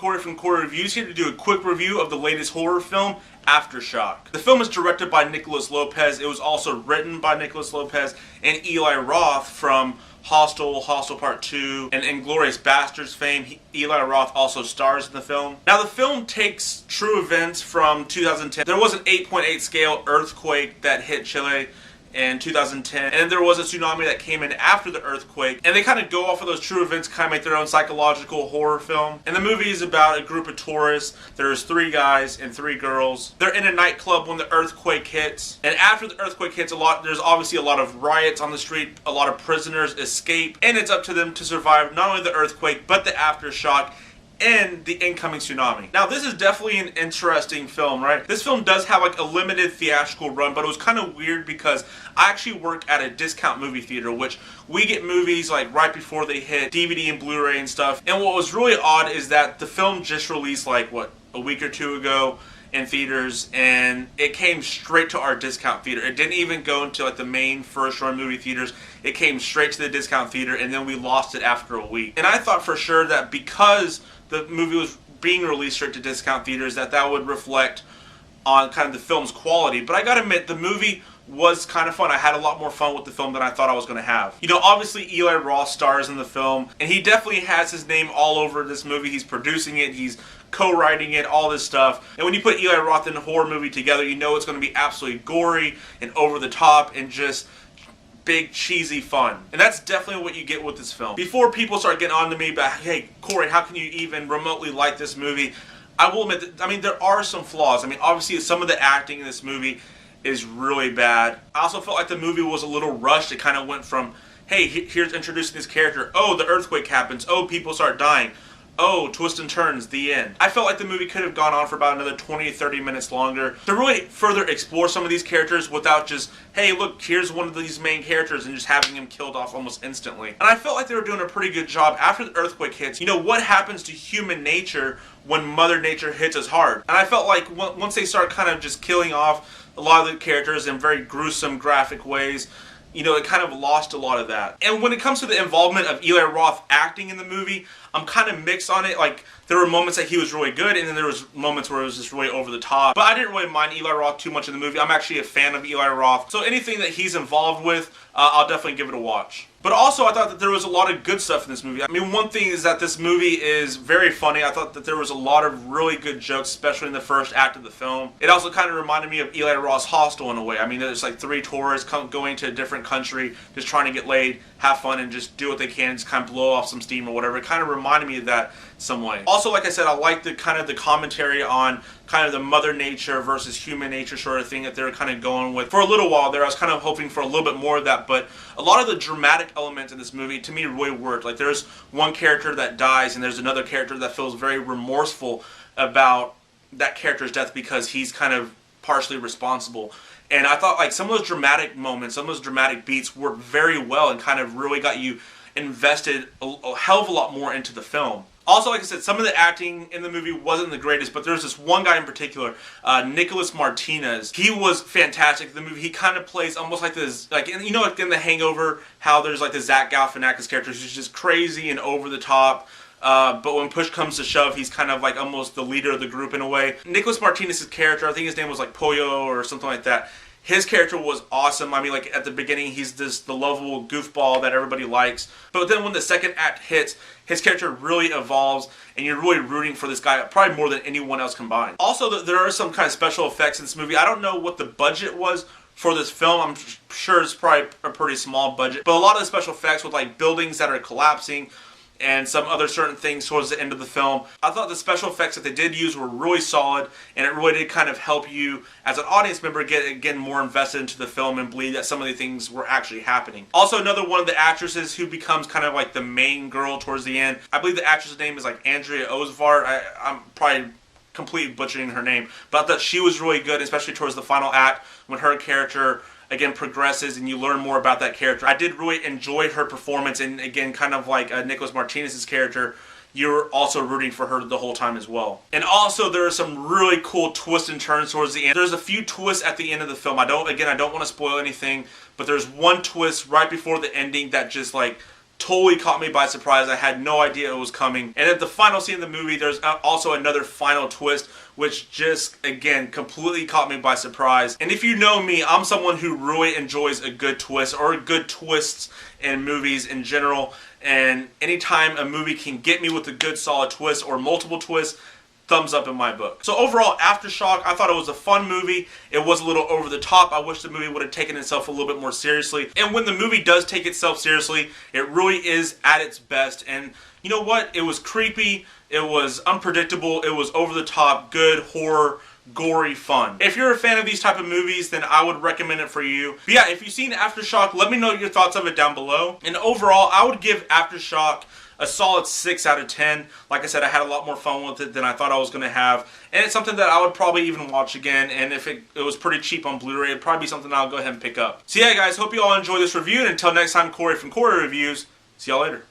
Corey from CoreyReviews here to do a quick review of the latest horror film, Aftershock. The film is directed by Nicolás López. It was also written by Nicolás López and Eli Roth from Hostel, Hostel Part 2, and Inglorious Basterds fame. Eli Roth also stars in the film. Now the film takes true events from 2010. There was an 8.8 scale earthquake that hit Chile in 2010, and there was a tsunami that came in after the earthquake, and they kind of go off of those true events, kind of make their own psychological horror film. And the movie is about a group of tourists. There's 3 guys and 3 girls. They're in a nightclub when the earthquake hits, and after the earthquake hits, there's obviously a lot of riots on the street, a lot of prisoners escape, and it's up to them to survive not only the earthquake, but the aftershock and the incoming tsunami. Now this is definitely an interesting film, right? This film does have like a limited theatrical run, but it was kind of weird because I actually work at a discount movie theater, which we get movies like right before they hit DVD and Blu-ray and stuff. And what was really odd is that the film just released like, what, a week or 2 ago in theaters, and it came straight to our discount theater. It didn't even go into like the main first run movie theaters. It came straight to the discount theater, and then we lost it after a week. And I thought for sure that because the movie was being released straight to discount theaters, that would reflect on kind of the film's quality. But I gotta admit, the movie was kind of fun. I had a lot more fun with the film than I thought I was going to have. You know, obviously Eli Roth stars in the film, and he definitely has his name all over this movie. He's producing it, he's co-writing it, all this stuff. And when you put Eli Roth in a horror movie together, you know it's going to be absolutely gory and over the top and just big cheesy fun. And that's definitely what you get with this film. Before people start getting on to me about, hey Corey, how can you even remotely like this movie? I will admit that, I mean, there are some flaws. I mean, obviously some of the acting in this movie is really bad. I also felt like the movie was a little rushed. It kind of went from, hey, here's introducing this character. Oh, the earthquake happens. Oh, people start dying. Oh, twists and turns, the end. I felt like the movie could have gone on for about another 20-30 minutes longer to really further explore some of these characters without just, hey, look, here's one of these main characters and just having him killed off almost instantly. And I felt like they were doing a pretty good job after the earthquake hits. You know, what happens to human nature when Mother Nature hits us hard? And I felt like once they start kind of just killing off a lot of the characters in very gruesome, graphic ways, you know, it kind of lost a lot of that. And when it comes to the involvement of Eli Roth acting in the movie, I'm kind of mixed on it. Like, there were moments that he was really good, and then there was moments where it was just really over the top. But I didn't really mind Eli Roth too much in the movie. I'm actually a fan of Eli Roth. So anything that he's involved with, I'll definitely give it a watch. But also, I thought that there was a lot of good stuff in this movie. I mean, one thing is that this movie is very funny. I thought that there was a lot of really good jokes, especially in the first act of the film. It also kind of reminded me of Eli Roth's Hostel in a way. I mean, there's like 3 tourists going to a different country, just trying to get laid, have fun, and just do what they can, just kind of blow off some steam or whatever. It kind of reminded me of that some way. Also, like I said, I like the kind of the commentary on kind of the Mother Nature versus human nature sort of thing that they're kind of going with. For a little while there, I was kind of hoping for a little bit more of that, but a lot of the dramatic elements in this movie, to me, really worked. Like, there's one character that dies, and there's another character that feels very remorseful about that character's death because he's kind of partially responsible. And I thought, like, some of those dramatic moments, some of those dramatic beats worked very well and kind of really got you invested a hell of a lot more into the film. Also, like I said, some of the acting in the movie wasn't the greatest, but there's this one guy in particular, Nicolás Martinez. He was fantastic in the movie. He kind of plays almost like this, like, you know, like in The Hangover, how there's like the Zach Galifianakis character who's just crazy and over the top. But when push comes to shove, he's kind of like almost the leader of the group in a way. Nicolás Martinez's character, I think his name was like Pollo or something like that. His character was awesome. I mean, like, at the beginning, he's the lovable goofball that everybody likes. But then when the second act hits, his character really evolves, and you're really rooting for this guy, probably more than anyone else combined. Also, there are some kind of special effects in this movie. I don't know what the budget was for this film. I'm sure it's probably a pretty small budget. But a lot of the special effects with, like, buildings that are collapsing, and some other certain things towards the end of the film. I thought the special effects that they did use were really solid, and it really did kind of help you as an audience member get, again, more invested into the film and believe that some of the things were actually happening. Also, another one of the actresses who becomes kind of like the main girl towards the end, I believe the actress's name is like Andrea Osvárt. I'm probably completely butchering her name, but I thought she was really good, especially towards the final act when her character again progresses and you learn more about that character. I did really enjoy her performance, and again, kind of like Nicolás Martinez's character, you're also rooting for her the whole time as well. And also, there are some really cool twists and turns towards the end. There's a few twists at the end of the film. I don't want to spoil anything, but there's one twist right before the ending that just like totally caught me by surprise. I had no idea it was coming. And at the final scene of the movie, there's also another final twist, which just, again, completely caught me by surprise. And if you know me, I'm someone who really enjoys a good twist, or good twists in movies in general. And anytime a movie can get me with a good solid twist or multiple twists, thumbs up in my book. So overall, Aftershock, I thought it was a fun movie. It was a little over the top. I wish the movie would have taken itself a little bit more seriously. And when the movie does take itself seriously, it really is at its best. And you know what? It was creepy. It was unpredictable. It was over the top, good horror, gory fun. If you're a fan of these type of movies, then I would recommend it for you. But yeah, if you've seen Aftershock, let me know your thoughts of it down below. And overall, I would give Aftershock a solid 6 out of 10. Like I said, I had a lot more fun with it than I thought I was going to have. And it's something that I would probably even watch again. And if it was pretty cheap on Blu-ray, it'd probably be something I'll go ahead and pick up. So yeah, guys, hope you all enjoy this review. And until next time, Corey from Corey Reviews. See y'all later.